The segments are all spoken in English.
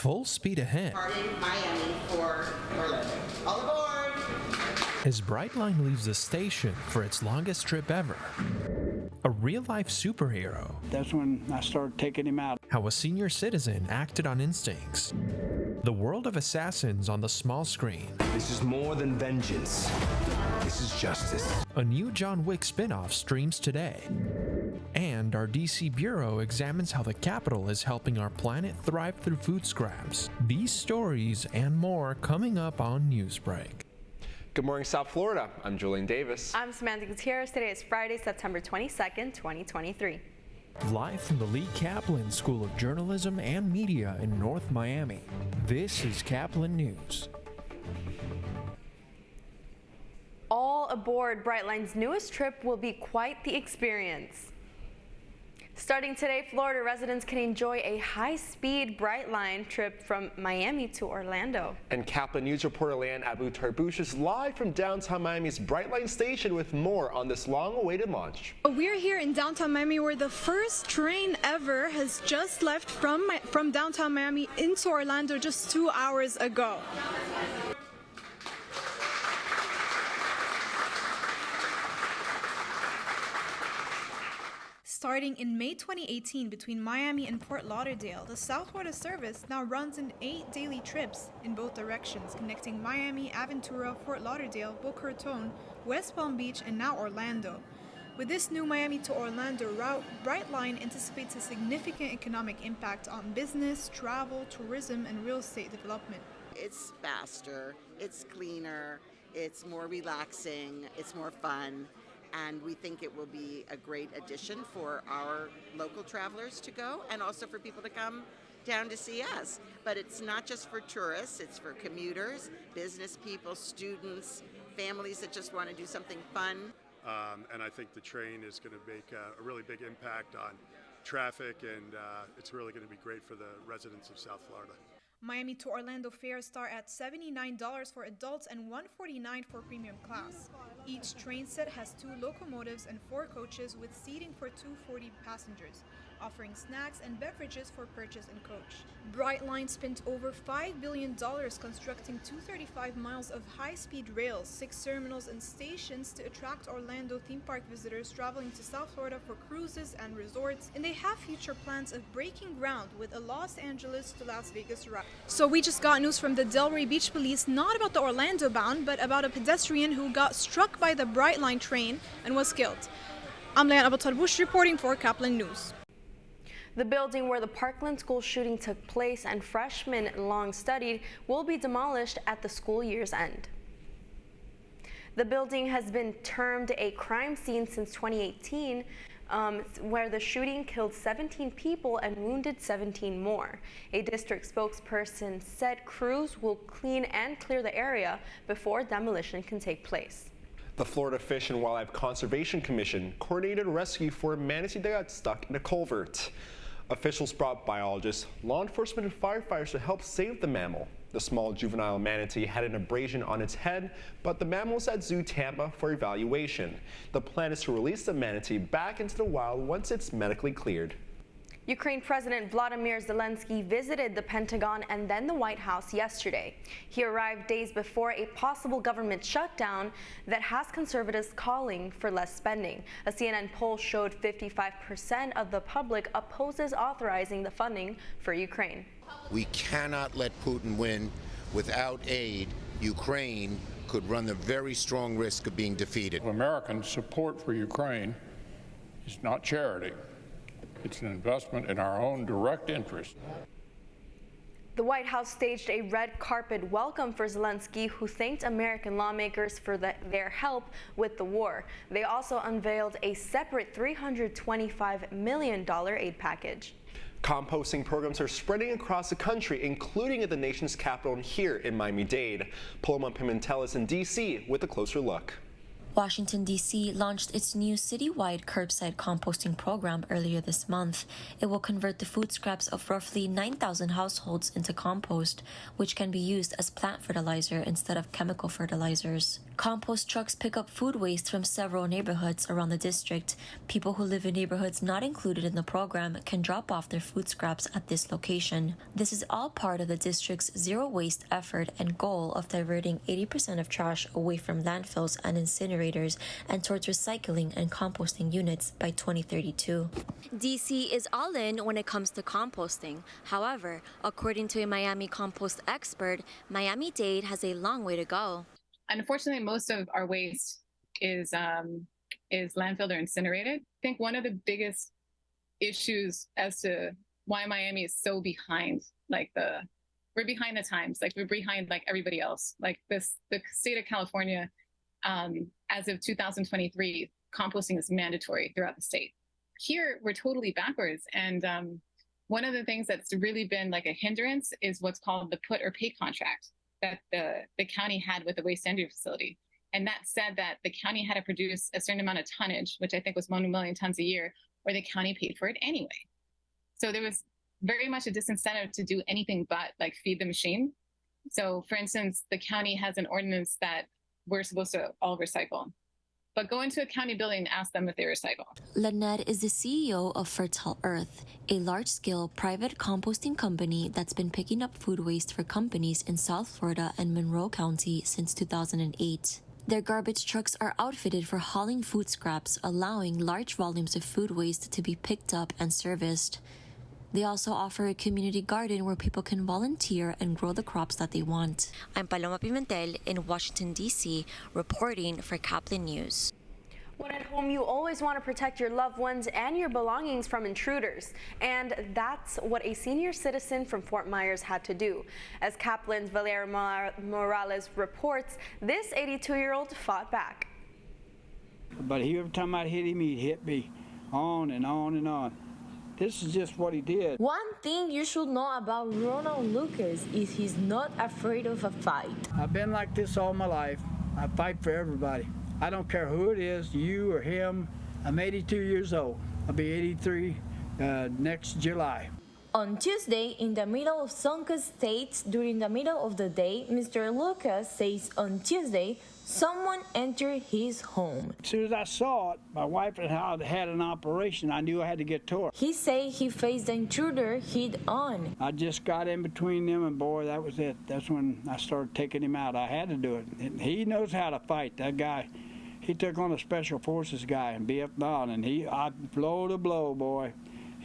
full speed ahead Miami for Orlando. All aboard! as Brightline leaves the station for its longest trip ever. A real-life superhero. That's when I started taking him out. How a senior citizen acted on instincts. The world of assassins on the small screen. This is more than vengeance. This is justice. A new John Wick spin-off streams today. And our DC Bureau examines how the Capitol is helping our planet thrive through food scraps. These stories and more coming up on Newsbreak. Good morning, South Florida. I'm Julian Davis. I'm Samantha Gutierrez. Today is Friday, September 22nd, 2023. Live from the Lee Caplin School of Journalism and Media in North Miami, this is Caplin News. All aboard Brightline's newest trip will be quite the experience. Starting today, Florida residents can enjoy a high-speed Brightline trip from Miami to Orlando. And Caplin News reporter Leanne Abu-Tarbouche is live from downtown Miami's Brightline station with more on this long-awaited launch. We're here in downtown Miami where the first train ever has just left from downtown Miami into Orlando just 2 hours ago. Starting in May 2018 between Miami and Fort Lauderdale, the South Florida service now runs in 8 daily trips in both directions, connecting Miami, Aventura, Fort Lauderdale, Boca Raton, West Palm Beach, and now Orlando. With this new Miami to Orlando route, Brightline anticipates a significant economic impact on business, travel, tourism, and real estate development. It's faster, it's cleaner, it's more relaxing, it's more fun. And we think it will be a great addition for our local travelers to go and also for people to come down to see us. But it's not just for tourists, it's for commuters, business people, students, families that just want to do something fun. And I think the train is going to make a really big impact on traffic, and it's really going to be great for the residents of South Florida. Miami to Orlando fares start at $79 for adults and $149 for premium class. Each train set has 2 locomotives and 4 coaches with seating for 240 passengers, offering snacks and beverages for purchase in coach. Brightline spent over $5 billion constructing 235 miles of high-speed rails, 6 terminals and stations to attract Orlando theme park visitors traveling to South Florida for cruises and resorts, and they have future plans of breaking ground with a Los Angeles to Las Vegas route. So we just got news from the Delray Beach Police, not about the Orlando bound, but about a pedestrian who got struck by the Brightline train and was killed. I'm Leanne Abu-Tarbouche reporting for Caplin News. The building where the Parkland school shooting took place and freshmen long studied will be demolished at the school year's end. The building has been termed a crime scene since 2018, where the shooting killed 17 people and wounded 17 more. A district spokesperson said crews will clean and clear the area before demolition can take place. The Florida Fish and Wildlife Conservation Commission coordinated a rescue for a manatee that got stuck in a culvert. Officials brought biologists, law enforcement, and firefighters to help save the mammal. The small juvenile manatee had an abrasion on its head, but the mammal is at Zoo Tampa for evaluation. The plan is to release the manatee back into the wild once it's medically cleared. Ukraine President Vladimir Zelensky visited the Pentagon and then the White House yesterday. He arrived days before a possible government shutdown that has conservatives calling for less spending. A CNN poll showed 55% of the public opposes authorizing the funding for Ukraine. We cannot let Putin win. Without aid, Ukraine could run the very strong risk of being defeated. American support for Ukraine is not charity. It's an investment in our own direct interest. The White House staged a red carpet welcome for Zelensky, who thanked American lawmakers for their help with the war. They also unveiled a separate $325 million aid package. Composting programs are spreading across the country, including at the nation's capital and here in Miami-Dade. Paloma Pimentel is in D.C. with a closer look. Washington, D.C. launched its new citywide curbside composting program earlier this month. It will convert the food scraps of roughly 9,000 households into compost, which can be used as plant fertilizer instead of chemical fertilizers. Compost trucks pick up food waste from several neighborhoods around the district. People who live in neighborhoods not included in the program can drop off their food scraps at this location. This is all part of the district's zero waste effort and goal of diverting 80% of trash away from landfills and incinerators and towards recycling and composting units by 2032. DC is all in when it comes to composting. However, according to a Miami compost expert, Miami-Dade has a long way to go. Unfortunately, most of our waste is landfilled or incinerated. I think one of the biggest issues as to why Miami is so behind, we're behind the times, we're behind everybody else. The state of California, as of 2023, composting is mandatory throughout the state. Here, we're totally backwards. And one of the things that's really been a hindrance is what's called the put or pay contract that the county had with the waste energy facility. And that said that the county had to produce a certain amount of tonnage, which I think was 1 million tons a year, or the county paid for it anyway. So there was very much a disincentive to do anything but feed the machine. So for instance, the county has an ordinance that we're supposed to all recycle. But go into a county building and ask them if they recycle. Lynette is the CEO of Fertile Earth, a large-scale private composting company that's been picking up food waste for companies in South Florida and Monroe County since 2008. Their garbage trucks are outfitted for hauling food scraps, allowing large volumes of food waste to be picked up and serviced. They also offer a community garden where people can volunteer and grow the crops that they want. I'm Paloma Pimentel in Washington, D.C., reporting for Caplin News. When at home, you always want to protect your loved ones and your belongings from intruders. And that's what a senior citizen from Fort Myers had to do. As Caplin's Valeria Morales reports, this 82-year-old fought back. But every time I hit him, he'd hit me on and on and on. This is just what he did. One thing you should know about Ronald Lucas is he's not afraid of a fight. I've been like this all my life. I fight for everybody. I don't care who it is, you or him. I'm 82 years old. I'll be 83 next July. On Tuesday, in the middle of Sonka States, during the middle of the day, Mr. Lucas says on Tuesday, someone entered his home. As soon as I saw it, my wife had an operation. I knew I had to get to her. He said he faced the intruder head on. I just got in between them, and boy, that was it. That's when I started taking him out. I had to do it. And he knows how to fight. That guy, he took on a special forces guy in Vietnam, and I blow to blow, boy.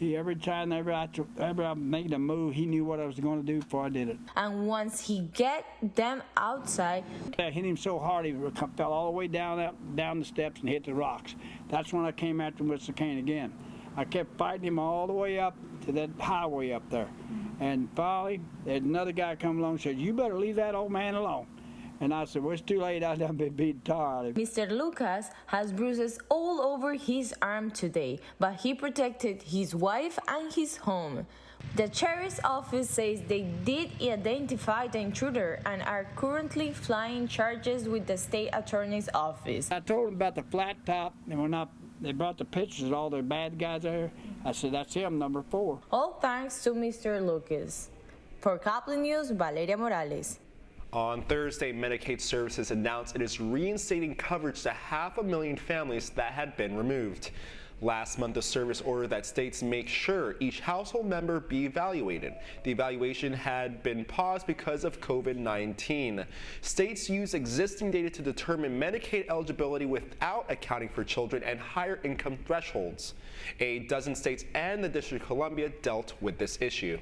Every time I made a move, he knew what I was going to do before I did it. And once he get them outside, I hit him so hard he fell all the way down the steps and hit the rocks. That's when I came after him with the cane again. I kept fighting him all the way up to that highway up there. And finally, another guy come along and said, "You better leave that old man alone." And I said, "Well, it's too late. I've done been beat tired." Mr. Lucas has bruises all over his arm today, but he protected his wife and his home. The sheriff's office says they did identify the intruder and are currently filing charges with the state attorney's office. I told them about the flat top, and they brought the pictures of all the bad guys there. I said, "That's him, number 4. All thanks to Mr. Lucas. For Caplin News, Valeria Morales. On Thursday, Medicaid Services announced it is reinstating coverage to 500,000 families that had been removed. Last month, the service ordered that states make sure each household member be evaluated. The evaluation had been paused because of COVID-19. States use existing data to determine Medicaid eligibility without accounting for children and higher income thresholds. A dozen states and the District of Columbia dealt with this issue.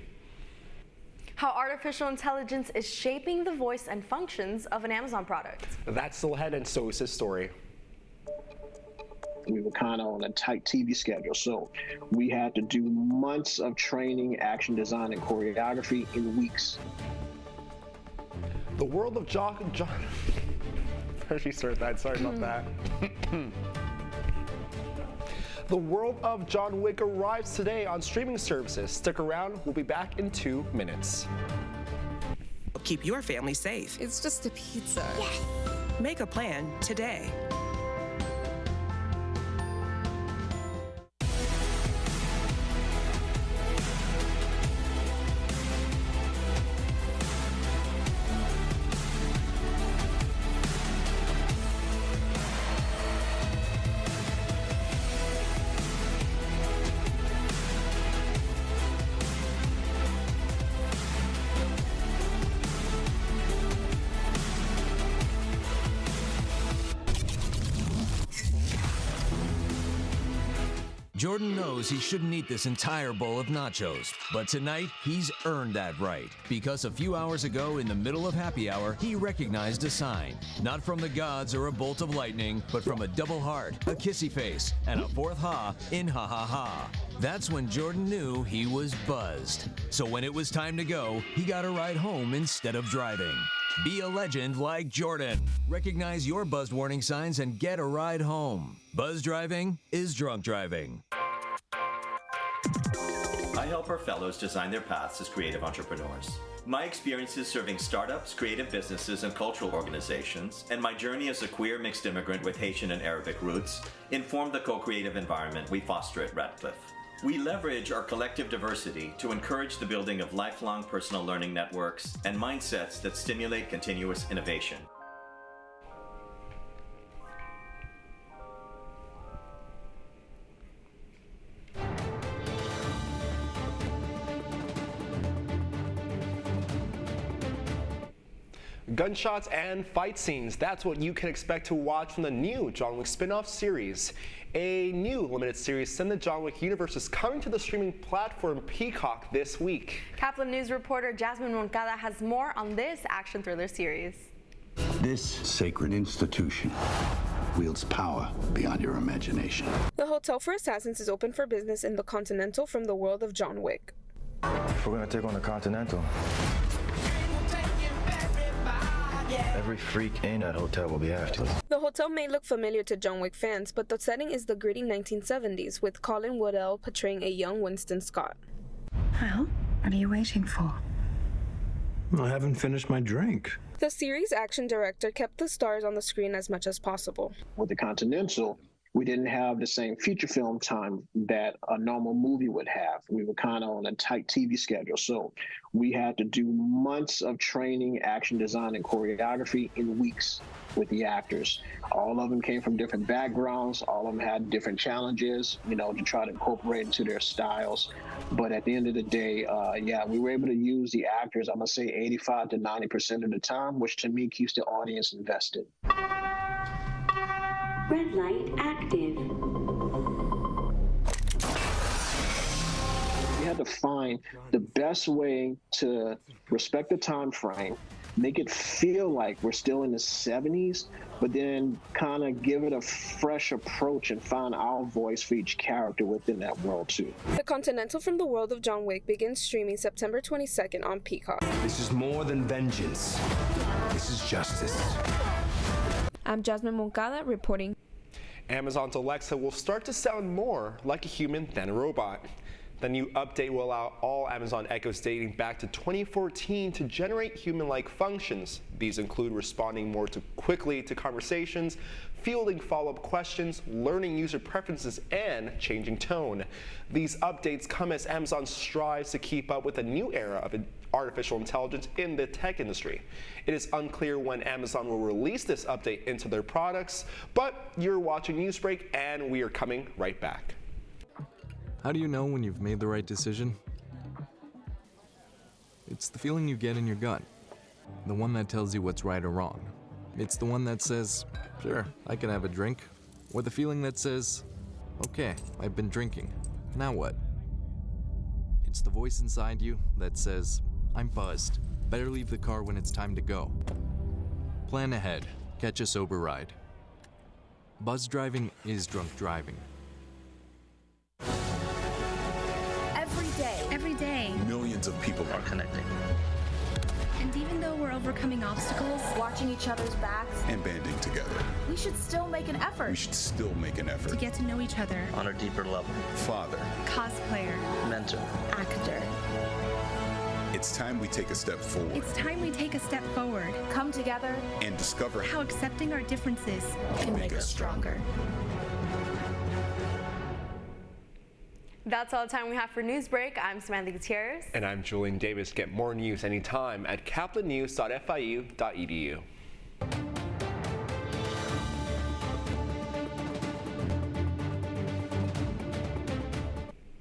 How artificial intelligence is shaping the voice and functions of an Amazon product. That's still ahead, and so is his story. We were kind of on a tight TV schedule, so we had to do months of training, action design, and choreography in weeks. The world of John. Where'd she start that? Sorry about that. The world of John Wick arrives today on streaming services. Stick around, we'll be back in 2 minutes. Keep your family safe. It's just a pizza. Yes. Make a plan today. Jordan knows he shouldn't eat this entire bowl of nachos, but tonight he's earned that right because a few hours ago in the middle of happy hour, he recognized a sign. Not from the gods or a bolt of lightning, but from a double heart, a kissy face, and a fourth ha in ha ha ha. That's when Jordan knew he was buzzed. So when it was time to go, he got a ride home instead of driving. Be a legend like Jordan. Recognize your buzzed warning signs and get a ride home. Buzz driving is drunk driving. I help our fellows design their paths as creative entrepreneurs. My experiences serving startups, creative businesses, and cultural organizations, and my journey as a queer mixed immigrant with Haitian and Arabic roots, inform the co-creative environment we foster at Radcliffe. We leverage our collective diversity to encourage the building of lifelong personal learning networks and mindsets that stimulate continuous innovation. Gunshots and fight scenes, that's what you can expect to watch from the new John Wick spin-off series. A new limited series set in the John Wick universe is coming to the streaming platform Peacock this week. Caplin News reporter Jasmine Moncada has more on this action thriller series. This sacred institution wields power beyond your imagination. The Hotel for Assassins is open for business in the Continental from the world of John Wick. If we're gonna take on the Continental, every freak in that hotel will be after us. The hotel may look familiar to John Wick fans, but the setting is the gritty 1970s, with Colin Woodell portraying a young Winston Scott. Well, what are you waiting for? I haven't finished my drink. The series' action director kept the stars on the screen as much as possible. With the Continental, we didn't have the same feature film time that a normal movie would have. We were kind of on a tight TV schedule. So we had to do months of training, action design, and choreography in weeks with the actors. All of them came from different backgrounds. All of them had different challenges, to try to incorporate into their styles. But at the end of the day, we were able to use the actors, I'm going to say 85 to 90% of the time, which to me keeps the audience invested. Red light active. We had to find the best way to respect the time frame, make it feel like we're still in the 70s, but then kind of give it a fresh approach and find our voice for each character within that world too. The Continental from the world of John Wick begins streaming September 22nd on Peacock. This is more than vengeance. This is justice. I'm Jasmine Moncada reporting. Amazon's Alexa will start to sound more like a human than a robot. The new update will allow all Amazon Echoes dating back to 2014 to generate human-like functions. These include responding more quickly to conversations, fielding follow-up questions, learning user preferences, and changing tone. These updates come as Amazon strives to keep up with a new era of artificial intelligence in the tech industry. It is unclear when Amazon will release this update into their products, but you're watching Newsbreak and we are coming right back. How do you know when you've made the right decision? It's the feeling you get in your gut, the one that tells you what's right or wrong. It's the one that says, sure, I can have a drink, or the feeling that says, okay, I've been drinking, now what? It's the voice inside you that says, I'm buzzed. Better leave the car when it's time to go. Plan ahead. Catch a sober ride. Buzz driving is drunk driving. Every day, millions of people are connecting. And even though we're overcoming obstacles, watching each other's backs, and banding together, we should still make an effort. We should still make an effort to get to know each other on a deeper level. Father, cosplayer, mentor, actor. It's time we take a step forward. It's time we take a step forward. Come together and discover how accepting our differences can make us stronger. That's all the time we have for Newsbreak. I'm Samantha Gutierrez. And I'm Julian Davis. Get more news anytime at caplinnews.fiu.edu.